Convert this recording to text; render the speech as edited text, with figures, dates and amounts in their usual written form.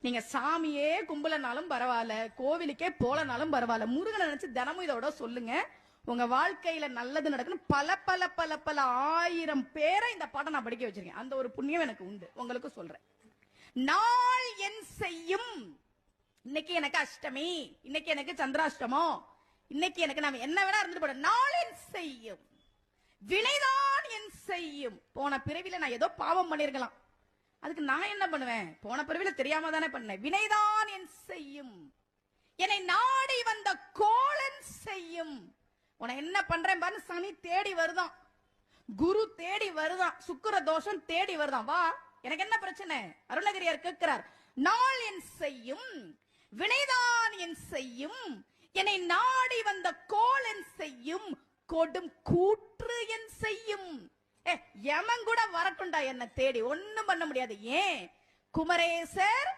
நீங்க சாமியே கும்பலனாலும் பரவாயில்ல, கோவிலுக்கே போலனாலும் பரவாயில்ல, முருகனை நினைச்சு தினமும் இதோட சொல்லுங்க. உங்க வாழ்க்கையில நல்லது நடக்கணும். பல பல பல பல 1000 பேரை இந்த பாடம் நான் படிக்க வச்சிருக்கேன். அந்த ஒரு புண்ணியம் எனக்கு உண்டு. உங்களுக்கு சொல்றேன். நாள் என் செய்யும். இன்னைக்கு எனக்கு அஷ்டமி, இன்னைக்கு எனக்கு சந்திராஷ்டமம், இன்னைக்கு எனக்கு நாம என்ன வேணா இருந்துட்டு போட. நாள் என் செய்யும், வினைதான் என் செய்யும். போன பிறவில நான் ஏதோ பாவம் பண்ணிருக்கலாம், அதுக்கு நான் என்ன பண்ணுவேன்? போன பிறவில தெரியாம தானே பண்ணேன். வினைதான் என் செய்யும், என்னை நாடி வந்த கோளன் செய்யும். உன என்ன பண்றேன் பாரு. சனி தேடி வருதான், குரு தேடி வருதான், சுக்கிர தோஷம் தேடி வருதான். வா, எனக்கு என்ன பிரச்சனை? அருணகிரியார் கேட்கிறார். நாள் என் செய்யும், வினைதான் என் செய்யும், என்னை நாடி வந்த கோளன் செய்யும், கொடும் கூற்று என் செய்யும். யமன் கூட வரட்டுண்டா என்ன தேடி, ஒண்ணும் பண்ண முடியாது. ஏன்? குமரேசர்